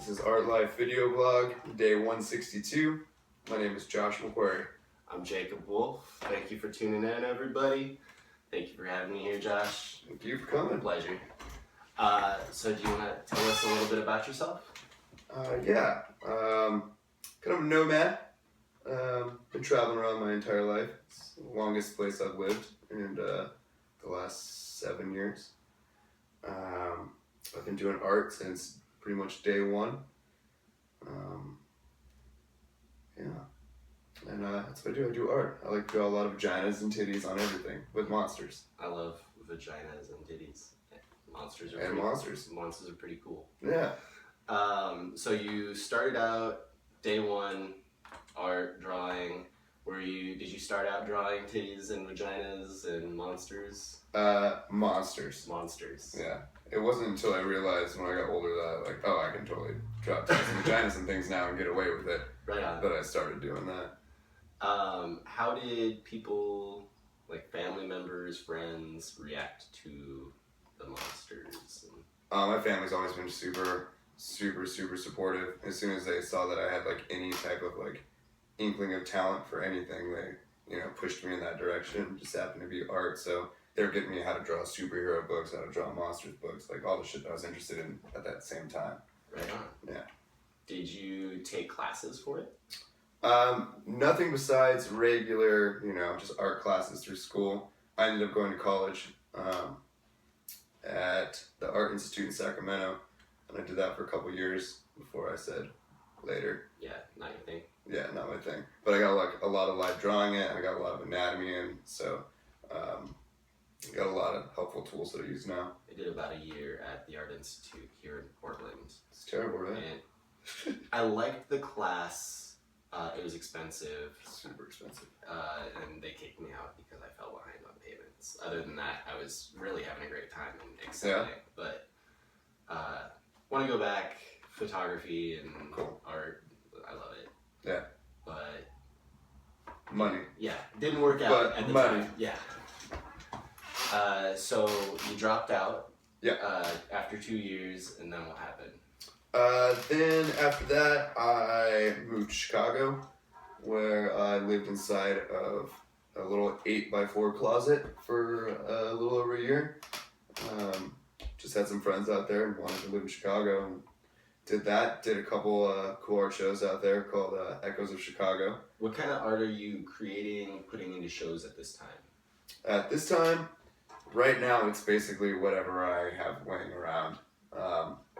This is Art Life Video Vlog, day 162. My name is Josh McQuary. I'm Jacob Wolf. Thank you for tuning in, everybody. Thank you for having me here, Josh. Thank you for coming. Pleasure. So do you want to tell us a little bit about yourself? Yeah. Kind of a nomad. Been traveling around my entire life. It's the longest place I've lived in the last 7 years. I've been doing art since pretty much day one. And that's what I do. I do art. I like to draw a lot of vaginas and titties on everything with monsters. I love vaginas and titties. Monsters are pretty cool. Yeah. So you started out day one, art, drawing. Did you start out drawing titties and vaginas and monsters? Monsters. Monsters. Yeah. It wasn't until I realized when I got older that I can totally draw titties and vaginas and things now and get away with it. Right on. That I started doing that. How did people, like family members, friends, react to the monsters? My family's always been super supportive. As soon as they saw that I had any type of inkling of talent for anything, they pushed me in that direction. Just happened to be art, so they were getting me how to draw superhero books, how to draw monsters books, all the shit that I was interested in at that same time. Right on. Yeah. Did you take classes for it? Nothing besides regular, just art classes through school. I ended up going to college at the Art Institute in Sacramento, and I did that for a couple years before I said later. Yeah, not your thing. Yeah, not my thing. But I got a lot of live drawing in, I got a lot of anatomy in, so I got a lot of helpful tools that I use now. I did about a year at the Art Institute here in Portland. It's terrible, right? And I liked the class. It was expensive. Super expensive. And they kicked me out because I fell behind on payments. Other than that, I was really having a great time and excelling. Yeah. But want to go back, photography and Cool. art. I love it. Yeah. But money. Yeah, didn't work out But at the money. time. Yeah. So you dropped out. Yeah. After 2 years, and then what happened? Then after that, I moved to Chicago, where I lived inside of a little 8x4 closet for a little over a year. Just had some friends out there and wanted to live in Chicago, and did that. Did a couple cool art shows out there called Echoes of Chicago. What kind of art are you creating, putting into shows at this time? At this time, right now, it's basically whatever I have laying around.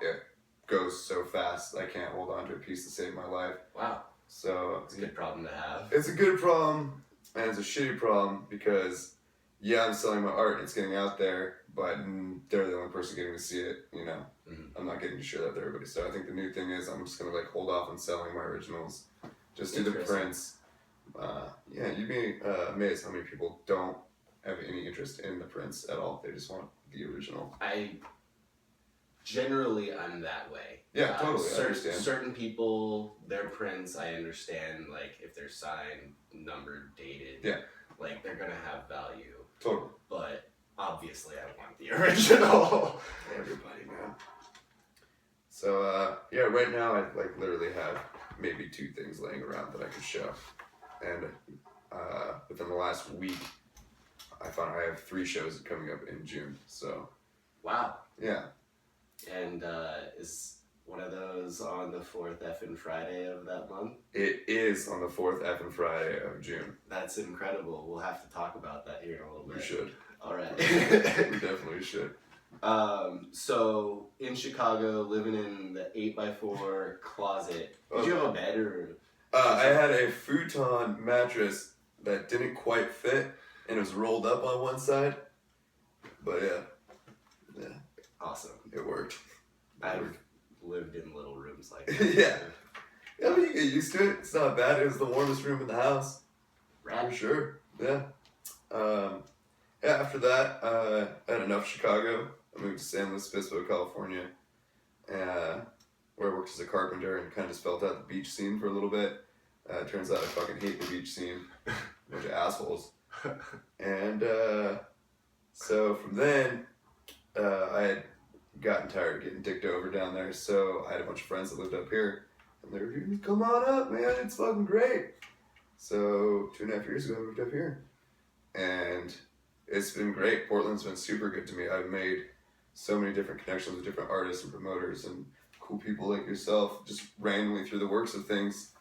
It goes so fast, I can't hold on to a piece to save my life. Wow. So It's a good problem to have. It's a good problem, and it's a shitty problem because, yeah, I'm selling my art and it's getting out there, but they're the only person getting to see it, Mm-hmm. I'm not getting to share that with everybody. So I think the new thing is I'm just going to hold off on selling my originals. Just do the prints. Yeah, you'd be amazed how many people don't have any interest in the prints at all. They just want the original. Generally, I'm that way. Yeah, totally. I understand. Certain people, their prints, I understand, if they're signed, numbered, dated, yeah, they're gonna have value. Totally. But obviously, I want the original. Everybody, man. So, yeah, right now I literally have maybe 2 things laying around that I could show, and within the last week, I found I have 3 shows coming up in June. So. Wow. Yeah. And is one of those on the 4th effing Friday of that month? It is on the 4th effing Friday of June. That's incredible. We'll have to talk about that here in a little bit. We should. All right. We definitely should. So in Chicago, living in the 8x4 closet, did you have a bed or? I had a futon mattress that didn't quite fit, and it was rolled up on one side. But yeah. Awesome. It worked. I've lived in little rooms like that. Yeah. Yeah, but you get used to it. It's not bad. It was the warmest room in the house. Rad. For sure. Yeah. Yeah, after that, I had enough Chicago. I moved to San Luis Obispo, California, where I worked as a carpenter and kind of just felt out the beach scene for a little bit. Turns out I fucking hate the beach scene. A bunch of assholes. And so from then, I had gotten tired of getting dicked over down there, so I had a bunch of friends that lived up here, and they were like, come on up, man, it's fucking great. So 2.5 years ago, I moved up here, and it's been great. Portland's been super good to me. I've made so many different connections with different artists and promoters and cool people like yourself, just randomly through the works of things.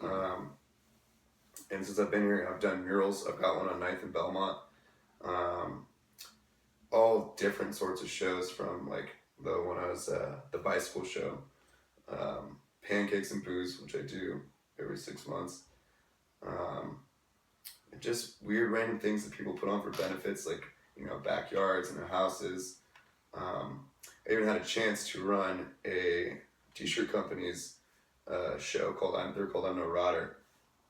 And since I've been here, I've done murals. I've got one on 9th and Belmont. All different sorts of shows, from like the when I was the bicycle show, Pancakes and Booze, which I do every 6 months. Just weird random things that people put on for benefits, like, you know, backyards and their houses. I even had a chance to run a t-shirt company's show called they're called I'm No Rotter,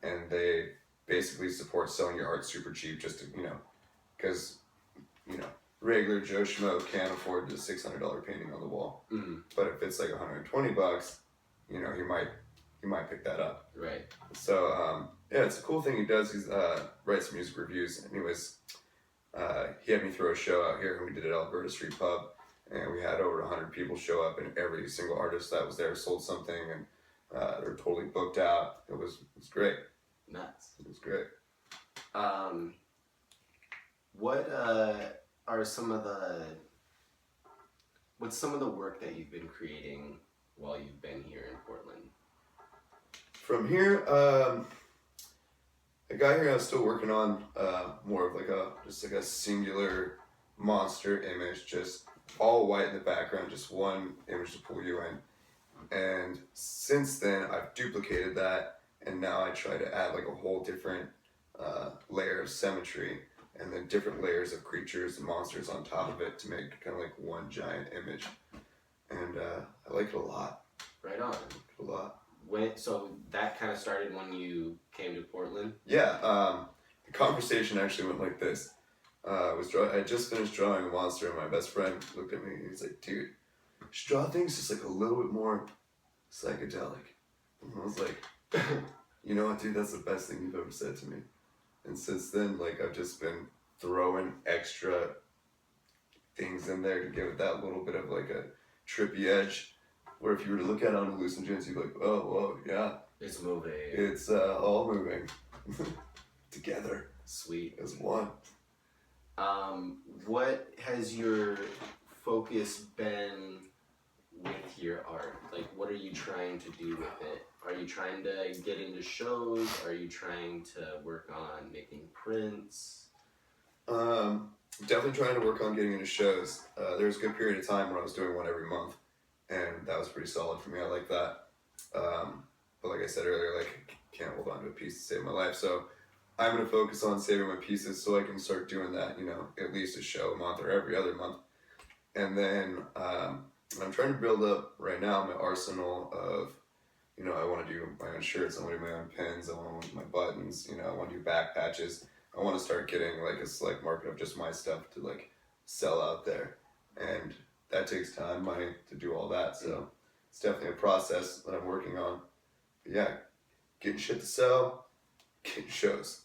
and they basically support selling your art super cheap, just to, you know, because, you know, regular Joe Schmo can't afford the $600 painting on the wall. But if it's like $120, you know, he might pick that up. Right. So yeah, it's a cool thing he does. He's writes music reviews. Anyways, he had me throw a show out here, and we did it at Alberta Street Pub, and we had over 100 people show up, and every single artist that was there sold something, and they were totally booked out. It was great. Nuts. It was great. What are some of the what's some of the work that you've been creating while you've been here in Portland? From here, I got here, I was still working on more of like a singular monster image, just all white in the background, just one image to pull you in. And since then, I've duplicated that, and now I try to add like a whole different layer of symmetry, and then different layers of creatures and monsters on top of it to make kind of like one giant image. And I like it a lot. Right on. I like it a lot. So that kind of started when you came to Portland? Yeah, the conversation actually went like this. I just finished drawing a monster, and my best friend looked at me and he's like, dude, you should draw things just like a little bit more psychedelic. And I was like, you know what, dude, that's the best thing you've ever said to me. And since then, like, I've just been throwing extra things in there to give it that little bit of like a trippy edge, where if you were to look at it on hallucinogens, you'd be like, oh, whoa, yeah. It's moving. It's all moving together. Sweet. As one. What has your focus been with your art? Like, what are you trying to do with it? Are you trying to get into shows? Are you trying to work on making prints? Definitely trying to work on getting into shows. There was a good period of time where I was doing one every month, and that was pretty solid for me. I like that. But like I said earlier, like, I can't hold on to a piece to save my life. So I'm going to focus on saving my pieces so I can start doing that, you know, at least a show a month or every other month. And then I'm trying to build up right now my arsenal of, you know, I want to do my own shirts, I want to do my own pins, I want to do my buttons, you know, I want to do back patches. I want to start getting like a select market of just my stuff to like sell out there. And that takes time, money to do all that. So it's definitely a process that I'm working on. But yeah, getting shit to sell, getting shows.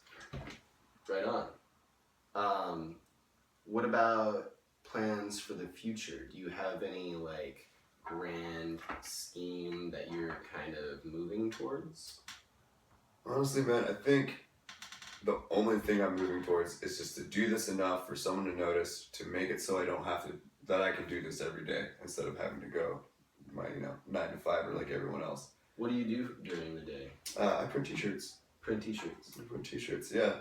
Right on. What about plans for the future? Do you have any like grand scheme that you're kind of moving towards? Honestly, man, I think the only thing I'm moving towards is just to do this enough for someone to notice, to make it so I don't have to, that I can do this every day instead of having to go my, you know, 9 to 5 or like everyone else. What do you do during the day? I print t-shirts. Print t-shirts. I print t-shirts, yeah.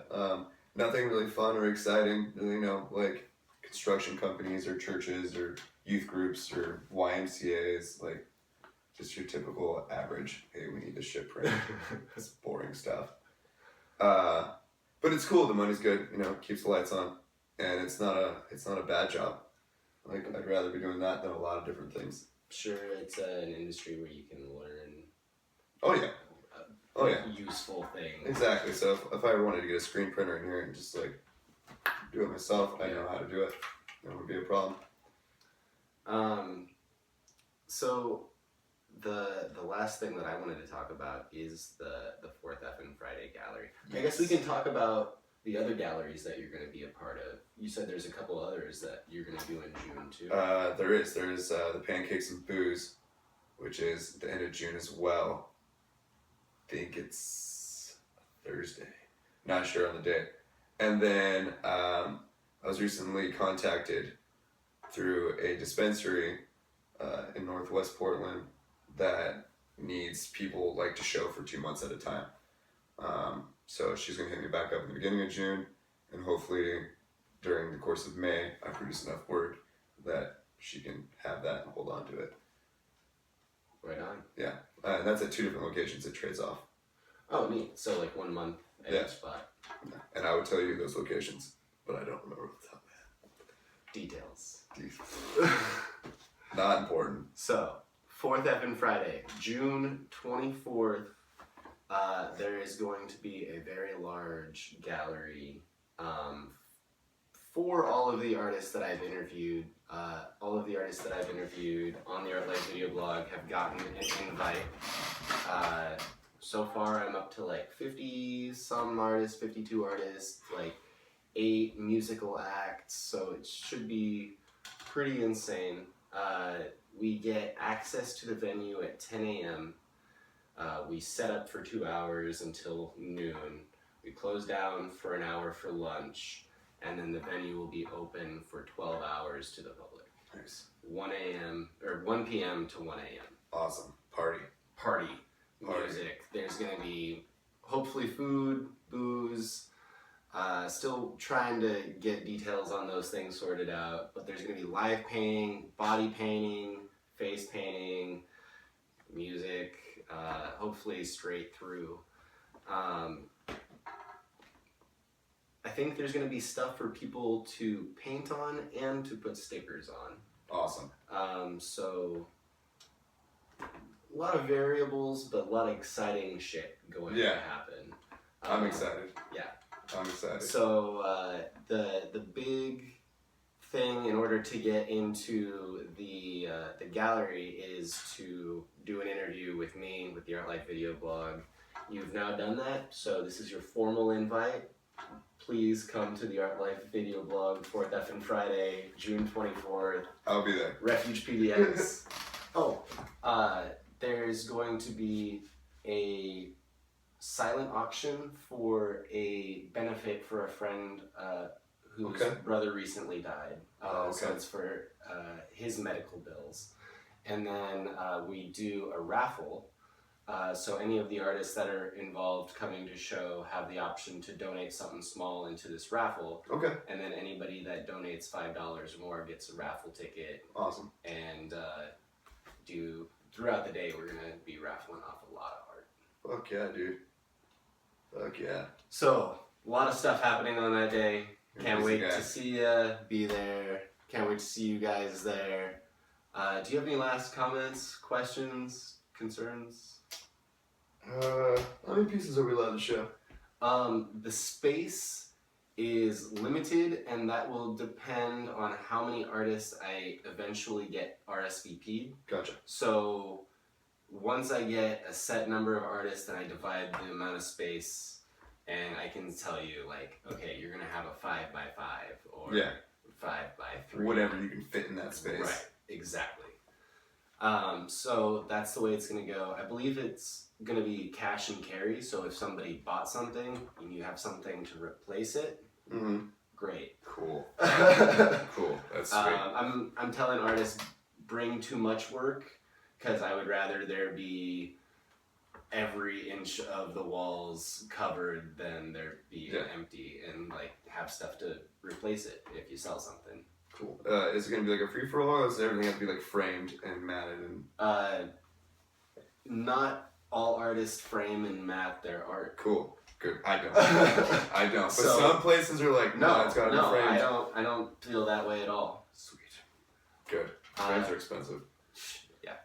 Nothing really fun or exciting, you know, like construction companies or churches or youth groups or YMCAs, like just your typical average, hey, we need this shit print. It's boring stuff. But it's cool, the money's good, you know, keeps the lights on, and it's not a bad job. Like, I'd rather be doing that than a lot of different things. Sure, it's an industry where you can learn. Oh yeah. Oh yeah. Useful things. Exactly. So if I ever wanted to get a screen printer in here and just like do it myself, I know how to do it. That wouldn't be a problem. So the last thing that I wanted to talk about is the 4th F and Friday Gallery. Yes. I guess we can talk about the other galleries that you're going to be a part of? You said there's a couple others that you're going to do in June too. There is the Pancakes and Booze, which is the end of June as well. I think it's Thursday. Not sure on the date. And then I was recently contacted through a dispensary in Northwest Portland that needs people like to show for 2 months at a time. So she's gonna hit me back up in the beginning of June, and hopefully during the course of May I produce enough work that she can have that and hold on to it. Right on. Yeah, and that's at 2 different locations. It trades off. Oh, neat. So like 1 month at Yeah. each spot. Yeah. And I would tell you those locations, but I don't remember off the top Details. of my head. Not important. So, 4th effing Friday, June 24th, there is going to be a very large gallery for all of the artists that I've interviewed. All of the artists that I've interviewed on the Art Life video blog have gotten an invite. So far, I'm up to like 50-some artists, 52 artists, like 8 musical acts, so it should be pretty insane. We get access to the venue at 10 a.m. We set up for 2 hours until noon. We close down for an hour for lunch, and then the venue will be open for 12 hours to the public. Nice. 1 p.m. to 1 a.m. Awesome. Party. Music. There's gonna be hopefully food, booze. Still trying to get details on those things sorted out, but there's gonna be live painting, body painting, face painting, music, hopefully straight through. I think there's gonna be stuff for people to paint on and to put stickers on. Awesome. So a lot of variables, but a lot of exciting shit going to happen. I'm excited. Yeah. I'm excited. So the big thing in order to get into the gallery is to do an interview with me with the Art Life video blog. You've now done that, so this is your formal invite. Please come to the Art Life video blog for Effin' Friday, June 24th. I'll be there. Refuge PDX. There's going to be a silent auction for a benefit for a friend whose brother recently died. So it's for his medical bills. And then we do a raffle. So any of the artists that are involved coming to show have the option to donate something small into this raffle. Okay. And then anybody that donates $5 or more gets a raffle ticket. Awesome. And throughout the day, we're gonna be raffling off a lot of art. Fuck yeah, dude. Fuck yeah. So, a lot of stuff happening on that day. Can't wait guy. to see ya, be there. Can't wait to see you guys there. Do you have any last comments, questions, concerns? How many pieces are we allowed to show? The space is limited, and that will depend on how many artists I eventually get RSVP'd. Gotcha. So once I get a set number of artists, then I divide the amount of space, and I can tell you, like, okay, you're gonna have a 5x5 or 5x3. Whatever you can fit in that space. Right, exactly. So that's the way it's gonna go. I believe it's gonna be cash and carry, so if somebody bought something and you have something to replace it, great. Cool. Cool. That's sweet. I'm telling artists, bring too much work, because I would rather there be every inch of the walls covered than there be empty, and like have stuff to replace it if you sell something. Cool. Is it gonna be like a free for all, or does everything have to be like framed and matted and? Not all artists frame and mat their art. Cool. Good. I don't. I don't. But so, some places are like, no, it's gotta be framed. I don't feel that way at all. Sweet. Good. Frames are expensive. Yeah.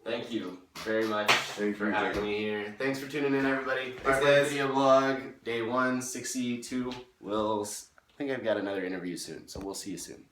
Thank you very much for having me here. Thanks for tuning in, everybody. Art Life video blog, day 162. I think I've got another interview soon, so we'll see you soon.